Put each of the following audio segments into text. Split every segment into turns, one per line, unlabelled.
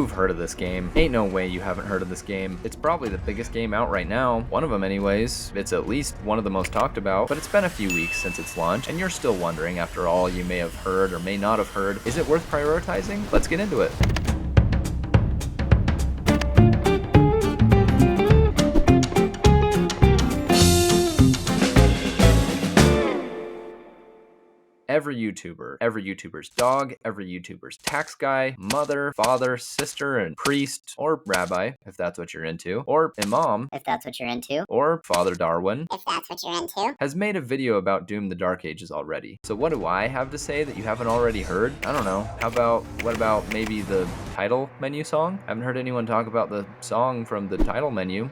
You've heard of this game. Ain't no way you haven't heard of this game. It's probably the biggest game out right now. One of them anyways. It's at least one of the most talked about, but it's been a few weeks since its launch, and you're still wondering, after all you may have heard or may not have heard, is it worth prioritizing? Let's get into it. Every YouTuber's dog, every YouTuber's tax guy, mother, father, sister, and priest, or rabbi, if that's what you're into, or imam,
if that's what you're into,
or Father Darwin,
if that's what you're into,
has made a video about Doom the Dark Ages already. So what do I have to say that you haven't already heard? I don't know. What about maybe the title menu song? I haven't heard anyone talk about the song from the title menu.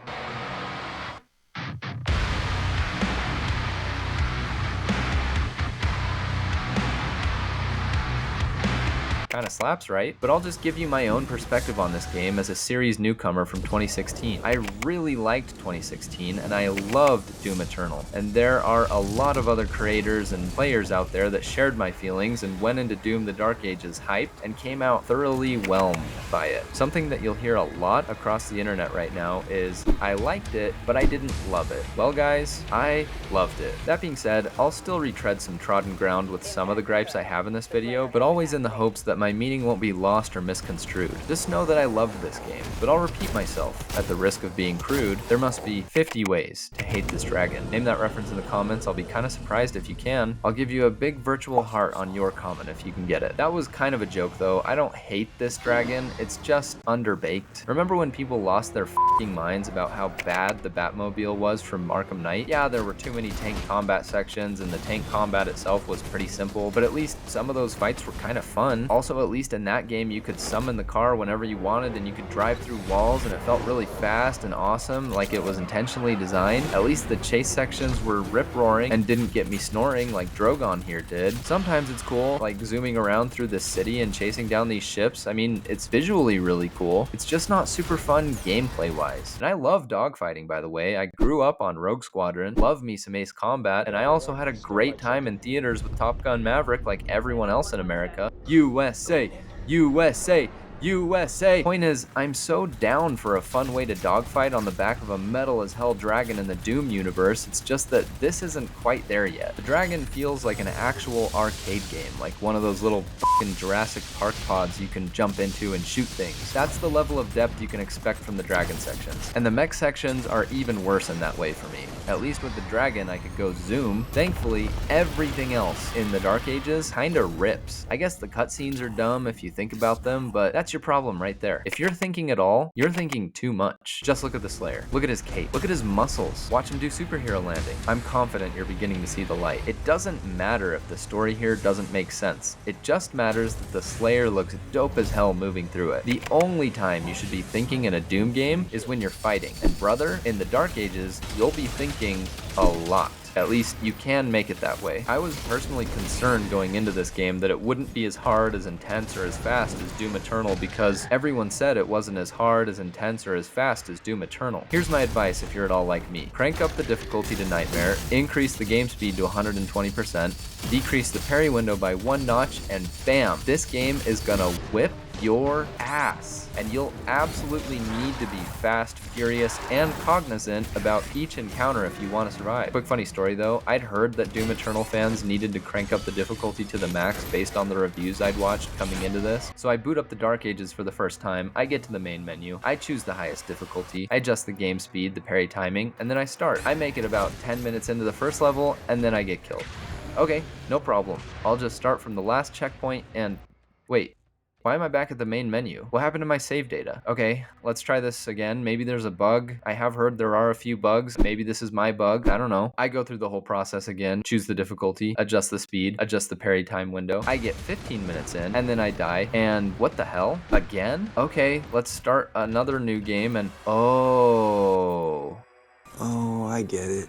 Kinda slaps, right? But I'll just give you my own perspective on this game as a series newcomer from 2016. I really liked 2016 and I loved Doom Eternal. And there are a lot of other creators and players out there that shared my feelings and went into Doom the Dark Ages hyped and came out thoroughly whelmed by it. Something that you'll hear a lot across the internet right now is, I liked it, but I didn't love it. Well guys, I loved it. That being said, I'll still retread some trodden ground with some of the gripes I have in this video, but always in the hopes that my meaning won't be lost or misconstrued. Just know that I loved this game, but I'll repeat myself. At the risk of being crude, there must be 50 ways to hate this dragon. Name that reference in the comments, I'll be kinda surprised if you can. I'll give you a big virtual heart on your comment if you can get it. That was kind of a joke though. I don't hate this dragon, it's just underbaked. Remember when people lost their f***ing minds about how bad the Batmobile was from Arkham Knight? Yeah, there were too many tank combat sections and the tank combat itself was pretty simple, but at least some of those fights were kind of fun. Also, at least in that game, you could summon the car whenever you wanted and you could drive through walls and it felt really fast and awesome, like it was intentionally designed. At least the chase sections were rip-roaring and didn't get me snoring like Drogon here did. Sometimes it's cool, like zooming around through the city and chasing down these ships. I mean, it's visually really cool. It's just not super fun gameplay-wise. And I love dogfighting, by the way. I grew up on Rogue Squadron, love me some Ace Combat, and I also had a great time in theaters with Top Gun Maverick like everyone else in America. USA, USA, USA. Point is, I'm so down for a fun way to dogfight on the back of a metal as hell dragon in the Doom universe. It's just that this isn't quite there yet. The dragon feels like an actual arcade game, like one of those little fucking Jurassic Park pods you can jump into and shoot things. That's the level of depth you can expect from the dragon sections. And the mech sections are even worse in that way for me. At least with the dragon, I could go zoom. Thankfully, everything else in the Dark Ages kinda rips. I guess the cutscenes are dumb if you think about them, but that's your problem right there. If you're thinking at all, you're thinking too much. Just look at the Slayer. Look at his cape. Look at his muscles. Watch him do superhero landing. I'm confident you're beginning to see the light. It doesn't matter if the story here doesn't make sense. It just matters that the Slayer looks dope as hell moving through it. The only time you should be thinking in a Doom game is when you're fighting. And brother, in the Dark Ages, you'll be thinking a lot. At least you can make it that way. I was personally concerned going into this game that it wouldn't be as hard, as intense, or as fast as Doom Eternal because everyone said it wasn't as hard, as intense, or as fast as Doom Eternal. Here's my advice if you're at all like me. Crank up the difficulty to Nightmare, increase the game speed to 120%, decrease the parry window by 1 notch, and bam, this game is gonna whip your ass. And you'll absolutely need to be fast, furious, and cognizant about each encounter if you want to survive. Quick funny story though, I'd heard that Doom Eternal fans needed to crank up the difficulty to the max based on the reviews I'd watched coming into this. So I boot up the Dark Ages for the first time, I get to the main menu, I choose the highest difficulty, I adjust the game speed, the parry timing, and then I start. I make it about 10 minutes into the first level, and then I get killed. Okay, no problem. I'll just start from the last checkpoint and... wait. Why am I back at the main menu? What happened to my save data? Okay, let's try this again. Maybe there's a bug. I have heard there are a few bugs. Maybe this is my bug. I don't know. I go through the whole process again, choose the difficulty, adjust the speed, adjust the parry time window. I get 15 minutes in, and then I die. And what the hell? Again? Okay, let's start another new game and... Oh,
I get it.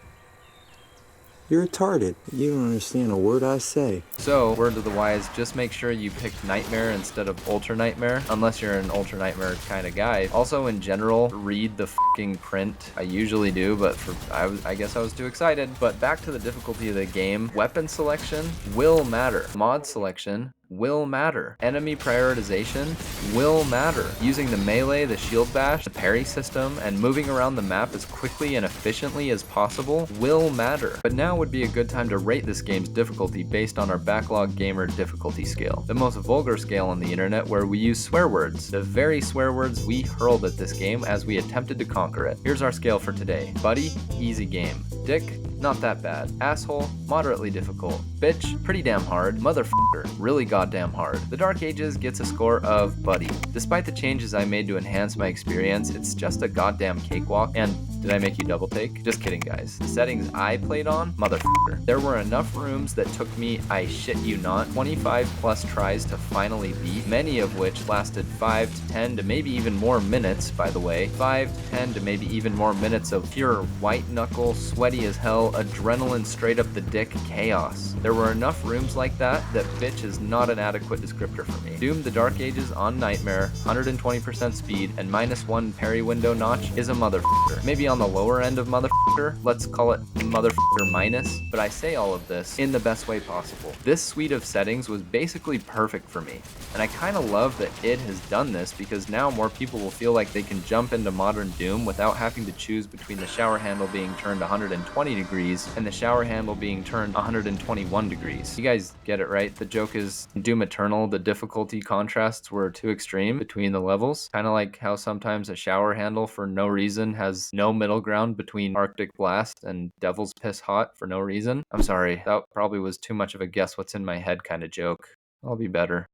You're retarded. You don't understand a word I say.
So, word to the wise, just make sure you pick Nightmare instead of Ultra Nightmare, unless you're an Ultra Nightmare kind of guy. Also, in general, read the fucking print. I usually do, but I guess I was too excited. But back to the difficulty of the game, weapon selection will matter. Mod selection will matter. Enemy prioritization will matter. Using the melee, the shield bash, the parry system, and moving around the map as quickly and efficiently as possible will matter. But now would be a good time to rate this game's difficulty based on our Backlog Gamer difficulty scale, the most vulgar scale on the internet where we use swear words, the very swear words we hurled at this game as we attempted to conquer it. Here's our scale for today. Buddy, easy game. Dick, not that bad. Asshole, moderately difficult. Bitch, pretty damn hard. Motherfucker, really goddamn hard. The Dark Ages gets a score of buddy. Despite the changes I made to enhance my experience, it's just a goddamn cakewalk. And did I make you double take? Just kidding, guys. The settings I played on, motherfucker. There were enough rooms that took me, I shit you not, 25 plus tries to finally beat, many of which lasted 5 to 10 to maybe even more minutes, by the way. 5 to 10 to maybe even more minutes of pure white knuckle, sweaty as hell, adrenaline straight up the dick chaos. There were enough rooms like that bitch is not an adequate descriptor for me. Doom the Dark Ages on Nightmare, 120% speed, and -1 parry window notch is a motherfucker. Maybe on the lower end of motherfucker, let's call it motherfucker minus, but I say all of this in the best way possible. This suite of settings was basically perfect for me, and I kinda love that id has done this because now more people will feel like they can jump into modern Doom without having to choose between the shower handle being turned 120 degrees and the shower handle being turned 121 degrees. You guys get it, right? The joke is in Doom Eternal, the difficulty contrasts were too extreme between the levels. Kinda like how sometimes a shower handle for no reason has no middle ground between Arctic Blast and Devil's Piss Hot for no reason. I'm sorry, that probably was too much of a guess what's in my head kind of joke. I'll be better.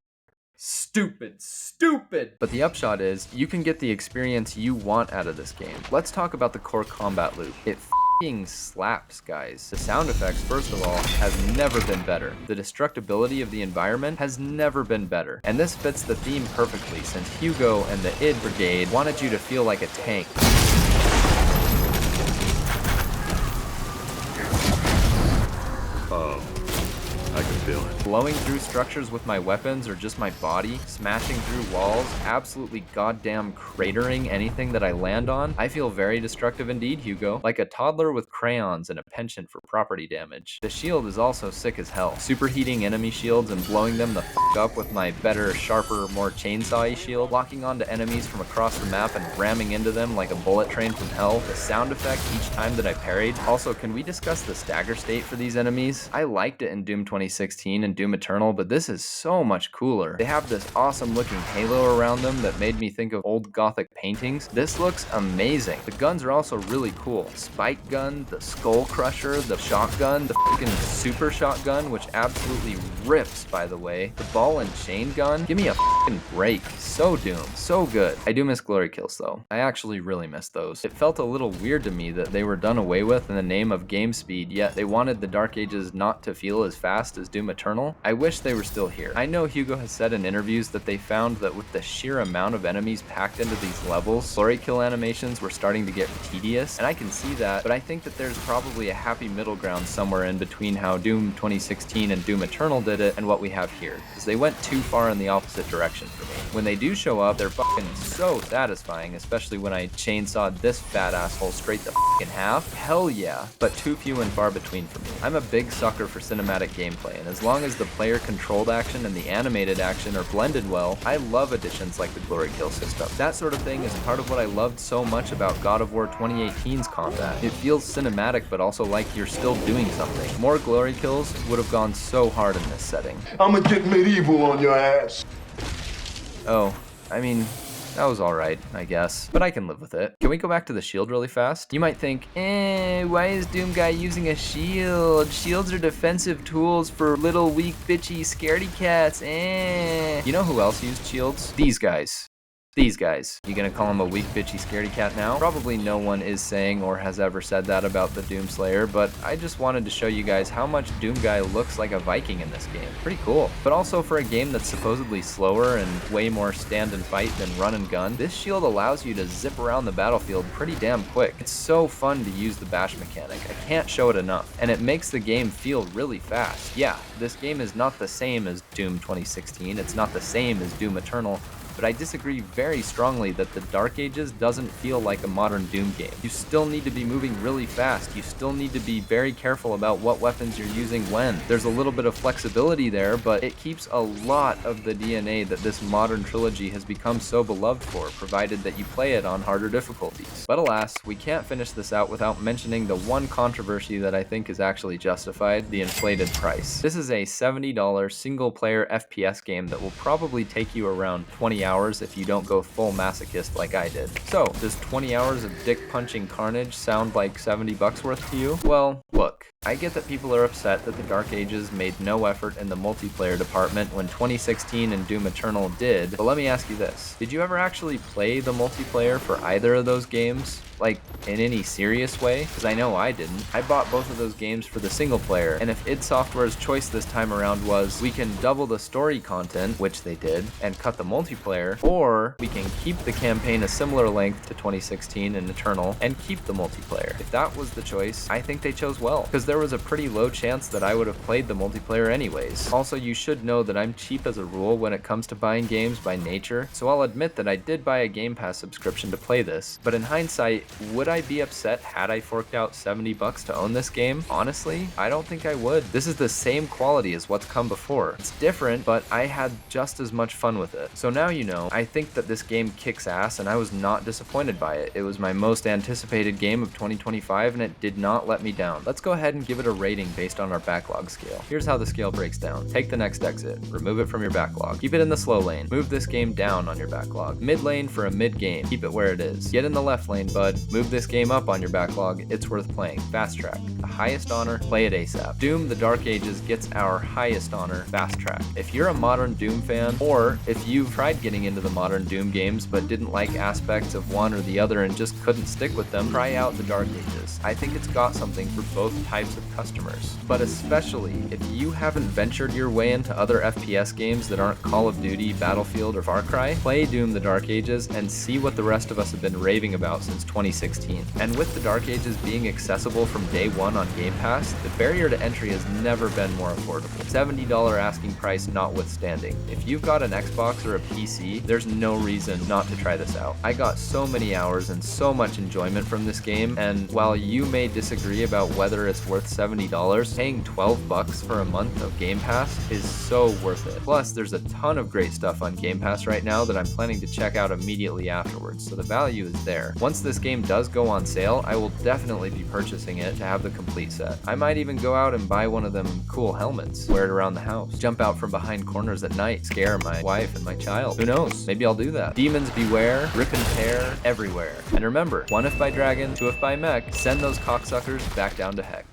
Stupid, stupid! But the upshot is, you can get the experience you want out of this game. Let's talk about the core combat loop. It f***ing slaps, guys. The sound effects, first of all, have never been better. The destructibility of the environment has never been better. And this fits the theme perfectly, since Hugo and the id Brigade wanted you to feel like a tank.
I can feel it.
Blowing through structures with my weapons or just my body, smashing through walls, absolutely goddamn cratering anything that I land on. I feel very destructive indeed, Hugo. Like a toddler with crayons and a penchant for property damage. The shield is also sick as hell. Superheating enemy shields and blowing them the f*** up with my better, sharper, more chainsaw-y shield. Locking onto enemies from across the map and ramming into them like a bullet train from hell. The sound effect each time that I parried. Also, can we discuss the stagger state for these enemies? I liked it in Doom 2016 and Doom Eternal, but this is so much cooler. They have this awesome looking halo around them that made me think of old gothic paintings. This looks amazing. The guns are also really cool. Spike gun, the skull crusher, the shotgun, the freaking super shotgun, which absolutely rips, by the way. The ball and chain gun, give me a freaking break. So Doom, so good. I do miss glory kills though. I actually really miss those. It felt a little weird to me that they were done away with in the name of game speed, yet they wanted the Dark Ages not to feel as fast as Doom Eternal. I wish they were still here. I know Hugo has said in interviews that they found that with the sheer amount of enemies packed into these levels, glory kill animations were starting to get tedious, and I can see that, but I think that there's probably a happy middle ground somewhere in between how Doom 2016 and Doom Eternal did it and what we have here, because they went too far in the opposite direction for me. When they do show up, they're fucking so satisfying, especially when I chainsawed this fat asshole straight the fucking half. Hell yeah, but too few and far between for me. I'm a big sucker for cinematic gameplay, and as long as the player-controlled action and the animated action are blended well, I love additions like the glory kill system. That sort of thing is part of what I loved so much about God of War 2018's combat. It feels cinematic, but also like you're still doing something. More glory kills would have gone so hard in this setting.
I'ma get medieval on your ass.
Oh, I mean, that was alright, I guess. But I can live with it. Can we go back to the shield really fast? You might think, why is Doom Guy using a shield? Shields are defensive tools for little weak bitchy scaredy cats, You know who else used shields? These guys. These guys. You gonna call him a weak bitchy scaredy cat now? Probably no one is saying or has ever said that about the Doomslayer, but I just wanted to show you guys how much Doom Guy looks like a Viking in this game. Pretty cool. But also for a game that's supposedly slower and way more stand and fight than run and gun, this shield allows you to zip around the battlefield pretty damn quick. It's so fun to use the bash mechanic. I can't show it enough. And it makes the game feel really fast. Yeah, this game is not the same as Doom 2016. It's not the same as Doom Eternal. but I disagree very strongly that the Dark Ages doesn't feel like a modern Doom game. You still need to be moving really fast. You still need to be very careful about what weapons you're using when. There's a little bit of flexibility there, but it keeps a lot of the DNA that this modern trilogy has become so beloved for, provided that you play it on harder difficulties. But alas, we can't finish this out without mentioning the one controversy that I think is actually justified: the inflated price. This is a $70 single-player FPS game that will probably take you around 20 hours if you don't go full masochist like I did. So, does 20 hours of dick-punching carnage sound like $70 worth to you? Well, look, I get that people are upset that the Dark Ages made no effort in the multiplayer department when 2016 and Doom Eternal did, but let me ask you this. Did you ever actually play the multiplayer for either of those games? Like, in any serious way? Because I know I didn't. I bought both of those games for the single player, and if id Software's choice this time around was, we can double the story content, which they did, and cut the multiplayer, or we can keep the campaign a similar length to 2016 and Eternal, and keep the multiplayer. If that was the choice, I think they chose well, because there was a pretty low chance that I would have played the multiplayer anyways. Also, you should know that I'm cheap as a rule when it comes to buying games by nature, so I'll admit that I did buy a Game Pass subscription to play this, but in hindsight, would I be upset had I forked out $70 to own this game? Honestly, I don't think I would. This is the same quality as what's come before. It's different, but I had just as much fun with it. So now you know, I think that this game kicks ass and I was not disappointed by it. It was my most anticipated game of 2025 and it did not let me down. Let's go ahead and give it a rating based on our backlog scale. Here's how the scale breaks down. Take the next exit, remove it from your backlog. Keep it in the slow lane. Move this game down on your backlog. Mid lane for a mid game. Keep it where it is. Get in the left lane, bud. Move this game up on your backlog. It's worth playing. Fast track. The highest honor, play it ASAP. Doom: The Dark Ages gets our highest honor, fast track. If you're a modern Doom fan, or if you've tried getting into the modern Doom games but didn't like aspects of one or the other and just couldn't stick with them, try out The Dark Ages. I think it's got something for both types of customers. But especially if you haven't ventured your way into other FPS games that aren't Call of Duty, Battlefield, or Far Cry, play Doom: The Dark Ages and see what the rest of us have been raving about since 2016. And with the Dark Ages being accessible from day one on Game Pass, the barrier to entry has never been more affordable. $70 asking price notwithstanding. If you've got an Xbox or a PC, there's no reason not to try this out. I got so many hours and so much enjoyment from this game, and while you may disagree about whether it's worth $70, paying $12 for a month of Game Pass is so worth it. Plus, there's a ton of great stuff on Game Pass right now that I'm planning to check out immediately afterwards, so the value is there. Once this game does go on sale, I will definitely be purchasing it to have the complete set. I might even go out and buy one of them cool helmets, wear it around the house, jump out from behind corners at night, scare my wife and my child. Who knows? Maybe I'll do that. Demons beware, rip and tear everywhere. And remember, 1 if by dragon, 2 if by mech, send those cocksuckers back down to heck.